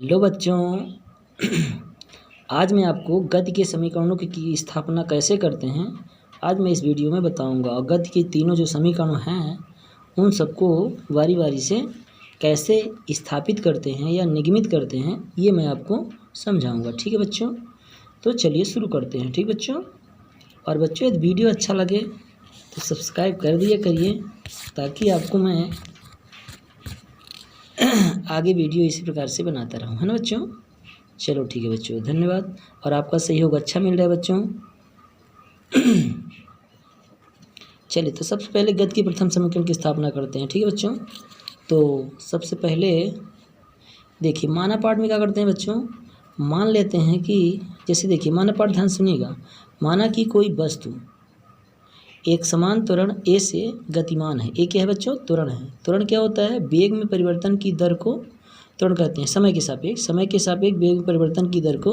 Hello बच्चों। आज मैं आपको गद्य के समीकरणों की स्थापना कैसे करते हैं आज मैं इस वीडियो में बताऊंगा। और गद्य के तीनों जो समीकरण हैं उन सबको बारी बारी से कैसे स्थापित करते हैं या निगमित करते हैं ये मैं आपको समझाऊंगा। ठीक है बच्चों, तो चलिए शुरू करते हैं। ठीक बच्चों, और बच्चों यदि वीडियो अच्छा लगे तो सब्सक्राइब कर दिया करिए ताकि आपको मैं आगे वीडियो इसी प्रकार से बनाता रहूँ, है ना बच्चों। चलो ठीक है बच्चों, धन्यवाद। और आपका सहयोग अच्छा मिल रहा है बच्चों। चलिए तो सबसे पहले गद्य के प्रथम समीकरण की स्थापना करते हैं। ठीक है बच्चों, तो सबसे पहले देखिए माना पाठ में क्या करते हैं बच्चों, मान लेते हैं कि जैसे देखिए माना पाठ ध्यान सुनिएगा। माना कि कोई वस्तु एक समान त्वरण ए से गतिमान है। ए क्या है बच्चों, त्वरण है। त्वरण क्या होता है, वेग में परिवर्तन की दर को त्वरण कहते हैं। समय के सापेक्ष वेग में परिवर्तन की दर को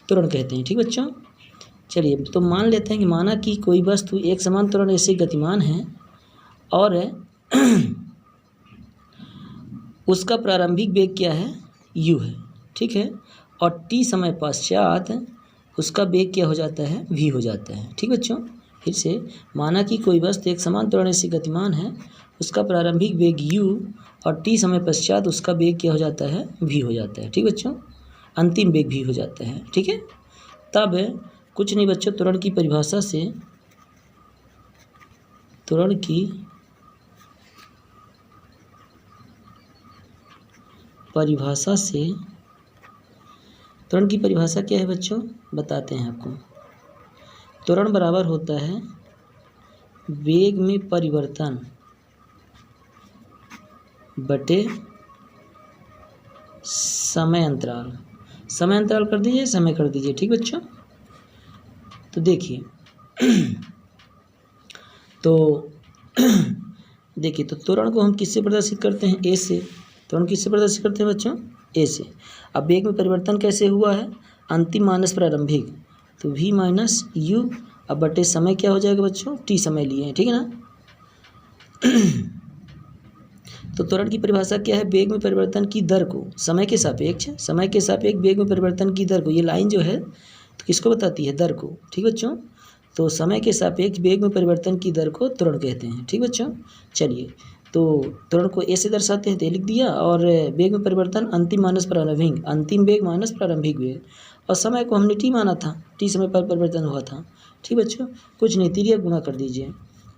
त्वरण कहते हैं। ठीक बच्चों, चलिए तो मान लेते हैं कि माना कि कोई वस्तु एक समान त्वरण ए से गतिमान है और उसका प्रारंभिक वेग क्या है, u है। ठीक है, और t समय पश्चात उसका वेग क्या हो जाता है, v हो जाता है। ठीक बच्चों, फिर से माना कि कोई वस्तु एक समान त्वरण से गतिमान है, उसका प्रारंभिक वेग u और t समय पश्चात उसका वेग क्या हो जाता है, v हो जाता है। ठीक बच्चों, अंतिम वेग v हो जाता है। ठीक है, तब कुछ नहीं बच्चों, त्वरण की परिभाषा से त्वरण की परिभाषा क्या है बच्चों, बताते हैं आपको। त्वरण बराबर होता है वेग में परिवर्तन बटे समय अंतराल। समय अंतराल कर दीजिए, समय कर दीजिए। ठीक बच्चों, तो देखिए देखिए तो त्वरण को हम किससे प्रदर्शित करते हैं, ए से। त्वरण किससे प्रदर्शित करते हैं बच्चों, ए से। अब वेग में परिवर्तन कैसे हुआ है, अंतिम माइनस प्रारंभिक, तो v माइनस यू। अब बटे समय क्या हो जाएगा बच्चों, t समय लिए हैं। ठीक है ना। तो त्वरण की परिभाषा क्या है, वेग में परिवर्तन की दर को समय के सापेक्ष वेग में परिवर्तन की दर को, ये लाइन जो है तो किसको बताती है, दर को। ठीक बच्चों, तो समय के सापेक्ष वेग में परिवर्तन की दर को त्वरण कहते हैं। ठीक बच्चों, चलिए तो त्वरण को ए से दर्शाते हैं, तो लिख दिया। और वेग में परिवर्तन अंतिम माइनस प्रारंभिक, अंतिम वेग माइनस प्रारंभिक वेग, और समय को हमने टी माना था, टी समय पर परिवर्तन हुआ था। ठीक बच्चों, कुछ नहीं, तिर्यक गुणा कर दीजिए।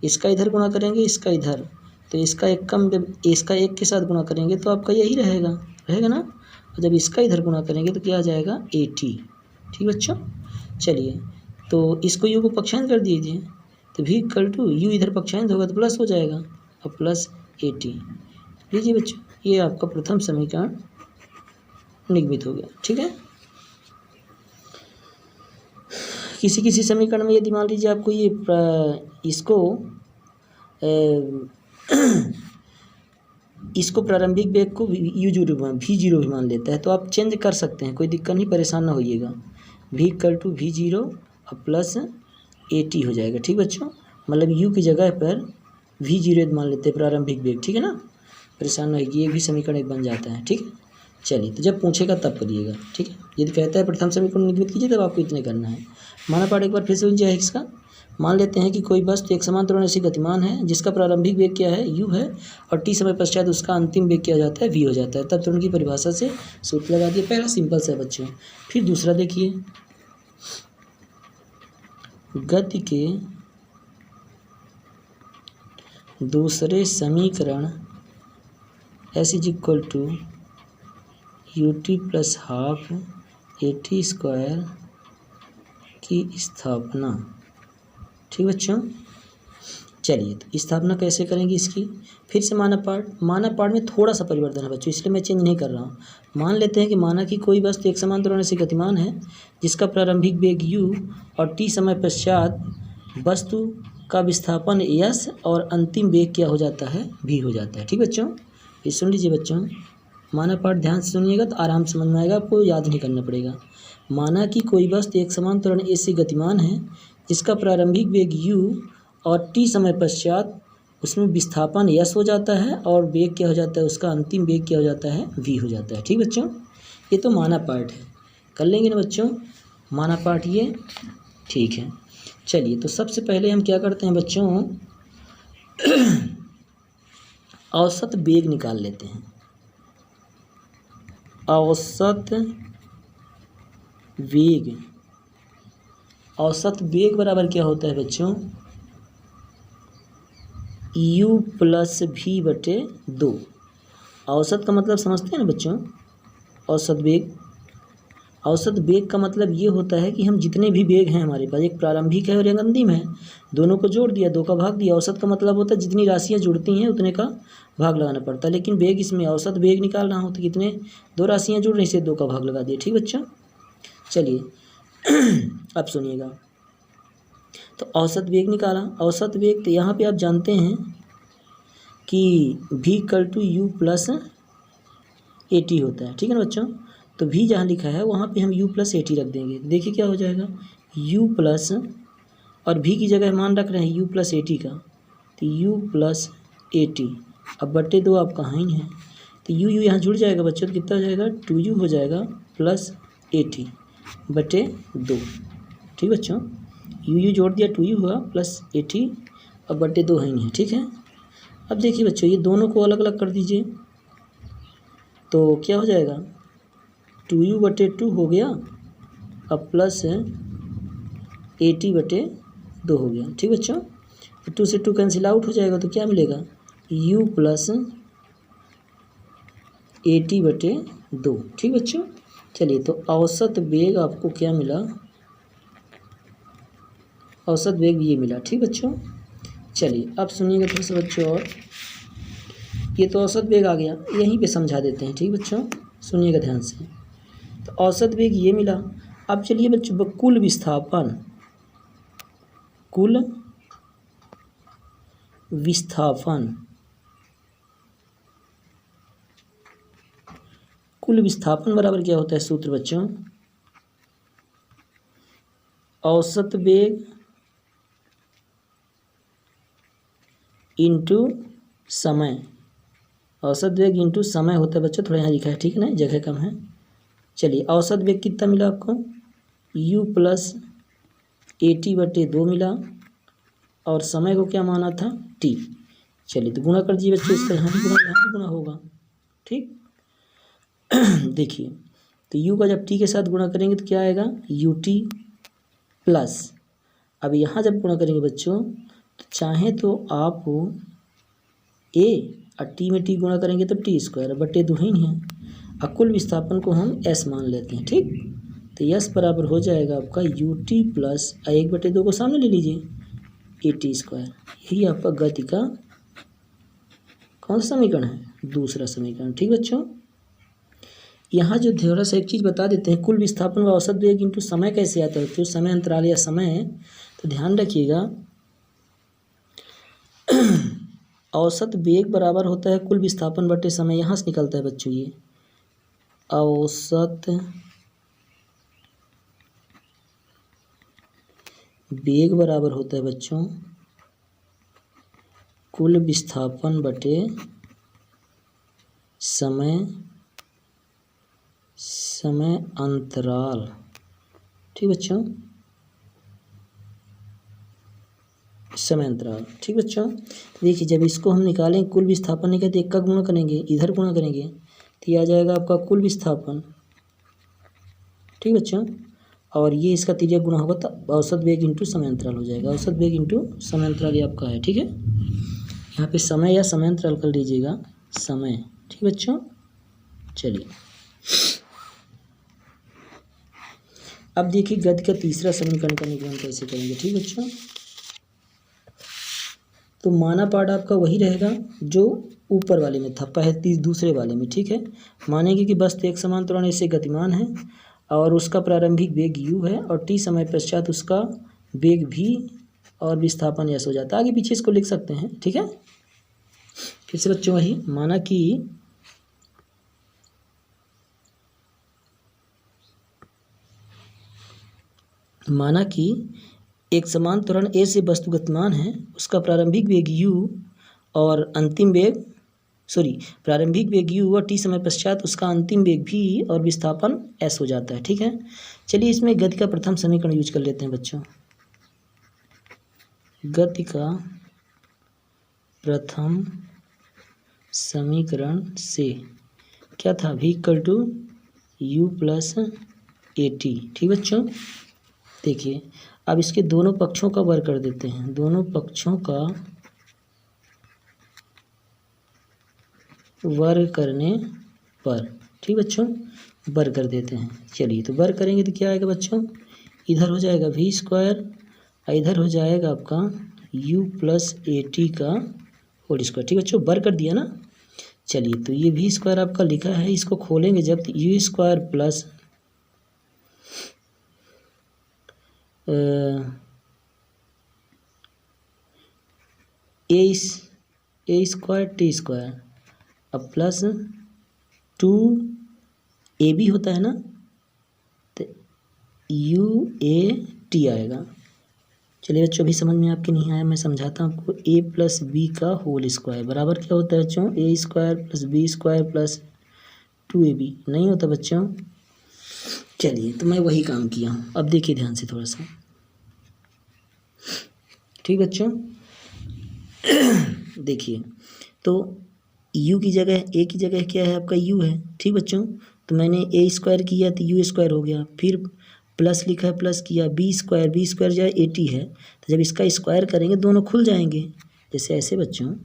इसका इधर गुणा करेंगे, इसका इधर, तो इसका एक के साथ गुणा करेंगे तो आपका यही रहेगा ना। और जब इसका इधर गुणा करेंगे तो क्या आ जाएगा, AT। ठीक बच्चों, चलिए तो इसको यू को पक्षांत कर दीजिए, तो v इक्वल टू यू इधर पक्षांत होगा तो प्लस हो जाएगा, और प्लस AT। लीजिए बच्चों, ये आपका प्रथम समीकरण निगमित हो गया। ठीक है, किसी समीकरण में यदि मान लीजिए आपको ये इसको प्रारंभिक वेग को v0 भी मान लेता है तो आप चेंज कर सकते हैं, कोई दिक्कत नहीं, परेशान ना होइएगा। v इक्वल टू v0 और प्लस AT हो जाएगा। ठीक बच्चों, मतलब u की जगह पर v0 मान लेते हैं प्रारंभिक वेग। ठीक है ना, परेशान ना होइए, ये भी समीकरण एक बन जाता है। ठीक है, चलिए तो जब पूछेगा तब करिएगा। ठीक है, यदि कहता है प्रथम समीकरण निगमित कीजिए तब आपको इतने करना है। माना पाठ एक बार फिर से लीजिए इसका। मान लेते हैं कि कोई वस्तु एक समान त्वरण से गतिमान है जिसका प्रारंभिक वेग क्या है, u है, और t समय पश्चात उसका अंतिम वेग क्या हो जाता है, v हो जाता है। तब त्वरण की परिभाषा से सूत्र लगा दिए। पहला सिंपल सा है बच्चों। फिर दूसरा देखिए, गति के दूसरे समीकरण s is equal to ut plus half AT square की स्थापना। ठीक बच्चों, चलिए तो स्थापना कैसे करेंगे इसकी, फिर से माना पाठ में थोड़ा सा परिवर्तन है बच्चों, इसलिए मैं चेंज नहीं कर रहा हूँ। मान लेते हैं कि माना कि कोई वस्तु एक समान त्वरण से गतिमान है जिसका प्रारंभिक वेग u और t समय पश्चात वस्तु का विस्थापन s और अंतिम वेग क्या हो जाता है, v हो जाता है। ठीक बच्चों, ये सुन लीजिए बच्चों, माना पाठ ध्यान से सुनिएगा तो आराम से समझ में आएगा, आपको याद नहीं करना पड़ेगा। माना कि कोई वस्तु एक समान त्वरण ए से गतिमान है जिसका प्रारंभिक वेग u और t समय पश्चात उसमें विस्थापन s हो जाता है और वेग क्या हो जाता है, उसका अंतिम वेग क्या हो जाता है, v हो जाता है। ठीक बच्चों, ये तो माना पार्ट है, कर लेंगे ना बच्चों, माना पार्ट ये, ठीक है। चलिए तो सबसे पहले हम क्या करते हैं बच्चों, औसत वेग निकाल लेते हैं। औसत वेग, औसत वेग बराबर क्या होता है बच्चों, u प्लस भी बटे 2। औसत का मतलब समझते हैं ना बच्चों, औसत वेग, औसत वेग का मतलब ये होता है कि हम जितने भी वेग हैं हमारे पास, एक प्रारंभिक है और एक अंतिम है, दोनों को जोड़ दिया, 2 का भाग दिया। औसत का मतलब होता है जितनी राशियाँ जुड़ती हैं उतने का भाग लगाना पड़ता है, लेकिन वेग इसमें औसत वेग निकालना हो तो कितने, 2 राशियाँ जुड़ रही, से 2 का भाग लगा दिया, ठीक बच्चों। चलिए अब सुनिएगा, तो औसत वेग निकाला। औसत वेग तो यहाँ पे आप जानते हैं कि v equal to u plus a t होता है, ठीक है ना बच्चों। तो v जहाँ लिखा है वहाँ पे हम u प्लस ए टी रख देंगे, देखिए क्या हो जाएगा, u प्लस, और v की जगह मान रख रहे हैं u प्लस ए टी का, तो u प्लस ए टी, अब बटे 2 आप कहाँ ही हैं, तो u यहाँ जुड़ जाएगा बच्चों, तो कितना हो जाएगा, 2u हो जाएगा प्लस ए टी बटे 2, ठीक बच्चों। u जोड़ दिया, 2u हुआ प्लस ए टी, अब बटे 2 है ही है, ठीक है। अब देखिए बच्चों, ये दोनों को अलग अलग कर दीजिए, तो क्या हो जाएगा, 2u बटे 2 हो गया, अब प्लस ए टी बटे 2 हो गया, ठीक बच्चों। 2 से 2 कैंसिल आउट हो जाएगा, तो क्या मिलेगा, u प्लस ए टी बटे 2, ठीक बच्चों। चलिए तो औसत वेग आपको क्या मिला, औसत वेग ये मिला, ठीक बच्चों। चलिए अब सुनिएगा थोड़ा सा बच्चों, और ये तो औसत वेग आ गया, यहीं पे समझा देते हैं, ठीक बच्चों, सुनिएगा ध्यान से। तो औसत वेग ये मिला। अब चलिए बच्चों, कुल विस्थापन, कुल विस्थापन, कुल विस्थापन बराबर क्या होता है सूत्र बच्चों, औसत वेग इंटू समय, औसत वेग इंटू समय होता है बच्चों, थोड़ा यहाँ लिखा है, ठीक है ना, जगह कम है। चलिए औसत वेग कितना मिला आपको, u प्लस ए टी बटे 2 मिला, और समय को क्या माना था, t। चलिए तो गुणा कर दीजिए बच्चों, इसका यहाँ भी गुणा, यहाँ भी गुणा होगा, ठीक। देखिए तो u का जब t के साथ गुणा करेंगे तो क्या आएगा, यू टी प्लस, अब यहाँ जब गुणा करेंगे बच्चों, तो चाहे तो आप a और t में t गुणा करेंगे तो टी स्क्वायर बटे 2 ही है, और कुल विस्थापन को हम s मान लेते हैं, ठीक। तो s बराबर हो जाएगा आपका यू टी प्लस 1 बटे 2 को सामने ले लीजिए, ए टी स्क्वायर। यही आपका गति का कौन सा समीकरण है, दूसरा समीकरण, ठीक बच्चों। यहाँ जो थोड़ा सा एक चीज़ बता देते हैं, कुल विस्थापन व औसत वेग इंटू समय कैसे आता है, तो समय अंतराल या समय, तो ध्यान रखिएगा, औसत वेग बराबर होता है कुल विस्थापन बटे समय, यहाँ से निकलता है बच्चों ये, औसत वेग बराबर होता है बच्चों कुल विस्थापन बटे समय, समय अंतराल, ठीक बच्चों, समय अंतराल, ठीक बच्चों। देखिए जब इसको हम निकालें, कुल विस्थापन निकालें तो 1 का गुणा करेंगे, इधर गुणा करेंगे तो ये आ जाएगा आपका कुल विस्थापन, ठीक बच्चों, और ये इसका तिर्यक गुणा होगा तो औसत वेग इंटू समय अंतराल हो जाएगा, औसत वेग इंटू समय अंतराल ये आपका है, ठीक है। यहाँ पे समय या समय अंतराल कर लीजिएगा, समय, ठीक बच्चों। चलिए अब देखिए गति का तीसरा समीकरण का निरूपण कैसे करेंगे, ठीक बच्चों। तो माना पार्ट आपका वही रहेगा जो ऊपर वाले में था, पहले दूसरे वाले में, ठीक है। मानेंगे कि वस्तु एक समान त्वरण ऐसे गतिमान है और उसका प्रारंभिक वेग u है, और t समय पश्चात उसका वेग v और विस्थापन s हो जाता है। आगे पीछे इसको लिख सकते हैं, ठीक है। फिर से बच्चों वही, माना कि एक समान त्वरण a से वस्तु गतिमान है, उसका प्रारंभिक वेग u और अंतिम वेग सॉरी, प्रारंभिक वेग u और t समय पश्चात उसका अंतिम वेग v और विस्थापन s हो जाता है। ठीक है, चलिए इसमें गति का प्रथम समीकरण यूज कर लेते हैं बच्चों। गति का प्रथम समीकरण से क्या था, v equal to u plus a t. ठीक बच्चों, देखिए अब इसके दोनों पक्षों का वर्ग कर देते हैं, दोनों पक्षों का वर्ग करने पर, ठीक बच्चों, वर्ग कर देते हैं। चलिए तो वर्ग करेंगे तो क्या आएगा बच्चों, इधर हो जाएगा v स्क्वायर और इधर हो जाएगा आपका u प्लस ए टी का होल स्क्वायर। ठीक बच्चों, वर्ग कर दिया ना। चलिए तो ये v स्क्वायर आपका लिखा है, इसको खोलेंगे जब तो u स्क्वायर प्लस ए स्क्वायर टी स्क्वायर अब प्लस 2ab होता है ना, तो UAT आएगा। चलिए बच्चों, अभी समझ में आपके नहीं आया, मैं समझाता हूँ आपको। a प्लस बी का होल स्क्वायर बराबर क्या होता है बच्चों, A square plus B square plus 2ab नहीं होता बच्चों। चलिए तो मैं वही काम किया हूँ, अब देखिए ध्यान से थोड़ा सा। ठीक बच्चों, देखिए तो u की जगह a की जगह क्या है आपका u है। ठीक बच्चों, तो मैंने a स्क्वायर किया तो u स्क्वायर हो गया, फिर प्लस लिखा है प्लस किया, b स्क्वायर जो है 80 है, तो जब इसका स्क्वायर करेंगे दोनों खुल जाएंगे, जैसे ऐसे बच्चों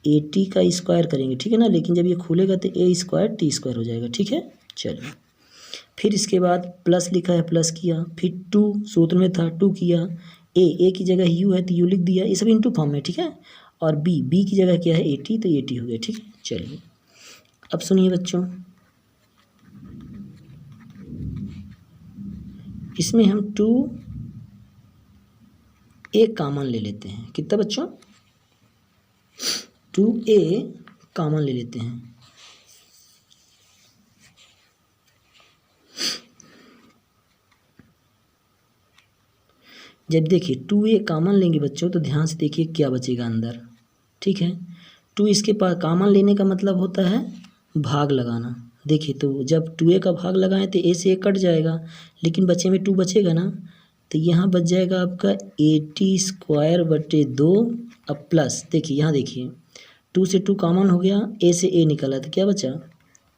80 का स्क्वायर करेंगे, ठीक है ना, लेकिन जब ये खुलेगा तो a स्क्वायर टी स्क्वायर हो जाएगा। ठीक है, चलिए फिर इसके बाद प्लस लिखा है प्लस किया, फिर 2 सूत्र में था 2 किया, a की जगह u है तो u लिख दिया, ये सब इंटू फॉर्म में। ठीक है, और b की जगह क्या है 80 तो 80 हो गया। ठीक है, चलिए अब सुनिए बच्चों, इसमें हम 2a कॉमन ले लेते हैं। कितना बच्चों, 2a कॉमन ले लेते हैं। जब देखिए 2a कॉमन लेंगे बच्चों तो ध्यान से देखिए क्या बचेगा अंदर। ठीक है, 2 इसके पास कॉमन लेने का मतलब होता है भाग लगाना। देखिए तो जब 2a का भाग लगाएं तो a से a कट जाएगा, लेकिन बचे में 2 बचेगा ना, तो यहाँ बच जाएगा आपका 80 स्क्वायर बटे 2। अब प्लस देखिए यहाँ देखिए 2 से 2 कॉमन हो गया, a से a निकला तो क्या बचा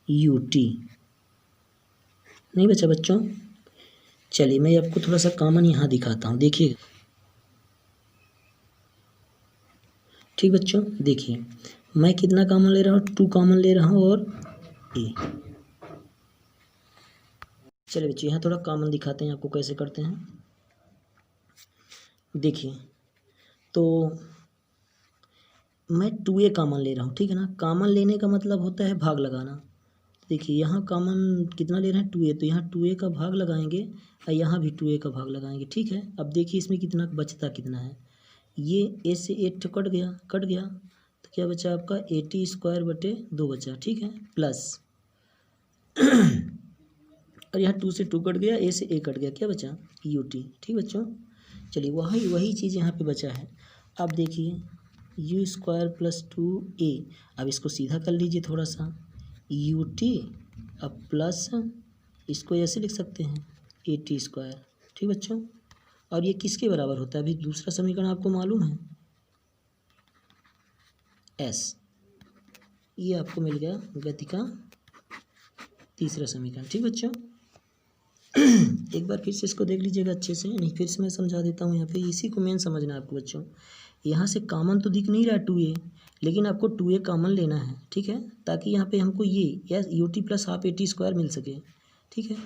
ut, नहीं बचा बच्चों। चलिए मैं आपको थोड़ा सा कॉमन यहाँ दिखाता हूँ, देखिए। ठीक बच्चों, देखिए मैं कितना कॉमन ले रहा हूँ, 2 कॉमन ले रहा हूँ और a। चलिए बच्चों यहाँ थोड़ा कॉमन दिखाते हैं आपको कैसे करते हैं। देखिए तो मैं 2a कॉमन ले रहा हूँ, ठीक है ना, कॉमन लेने का मतलब होता है भाग लगाना। देखिए यहाँ कॉमन कितना ले रहे हैं 2a, तो यहाँ 2a का भाग लगाएंगे और यहाँ भी 2a का भाग लगाएंगे। ठीक है, अब देखिए इसमें कितना बचता कितना है, ये a से 8 कट गया तो क्या बचा आपका 80 स्क्वायर बटे 2 बचा। ठीक है, प्लस और यहाँ 2 से 2 कट गया, a से a कट गया, क्या बचा ut। ठीक बच्चों, चलिए वही चीज़ यहाँ पे बचा है। अब देखिए u स्क्वायर प्लस 2a, अब इसको सीधा कर लीजिए थोड़ा सा, ut अब प्लस इसको ऐसे लिख सकते हैं 80 स्क्वायर। ठीक बच्चों, और ये किसके बराबर होता है, अभी दूसरा समीकरण आपको मालूम है s, ये आपको मिल गया गति का तीसरा समीकरण। ठीक बच्चों, एक बार फिर से इसको देख लीजिएगा अच्छे से, नहीं फिर से मैं समझा देता हूँ यहाँ पे, इसी को मेन समझना है आपको बच्चों। यहाँ से कॉमन तो दिख नहीं रहा 2a, लेकिन आपको 2a कॉमन लेना है। ठीक है, ताकि यहाँ पे हमको ये या ut प्लस हाफ 80 स्क्वायर मिल सके। ठीक है,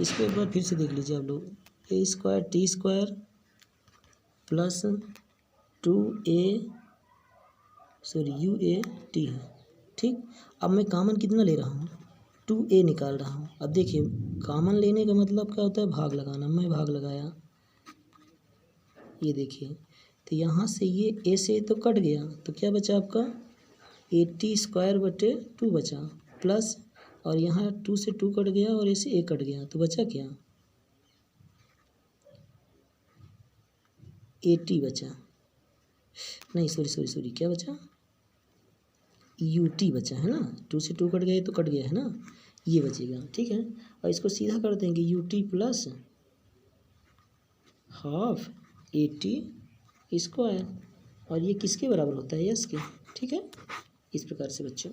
इसको एक बार फिर से देख लीजिए आप लोग, a square T square plus 2a UAT है। ठीक, अब मैं कॉमन कितना ले रहा हूँ 2a निकाल रहा हूँ। अब देखिए कॉमन लेने का मतलब क्या होता है भाग लगाना, मैं भाग लगाया, ये देखिए तो यहाँ से ये a से तो कट गया, तो क्या बचा आपका 80 स्क्वायर बटे 2 बचा, प्लस और यहाँ 2 से 2 कट गया और a से a कट गया, तो बचा क्या 80 बचा, नहीं सॉरी क्या बचा यू टी बचा है ना, 2 से 2 कट गए तो कट गया है ना, ये बचेगा। ठीक है, और इसको सीधा कर देंगे U T plus half A T square, और ये किसके बराबर होता है, यस के। ठीक है, इस प्रकार से बच्चों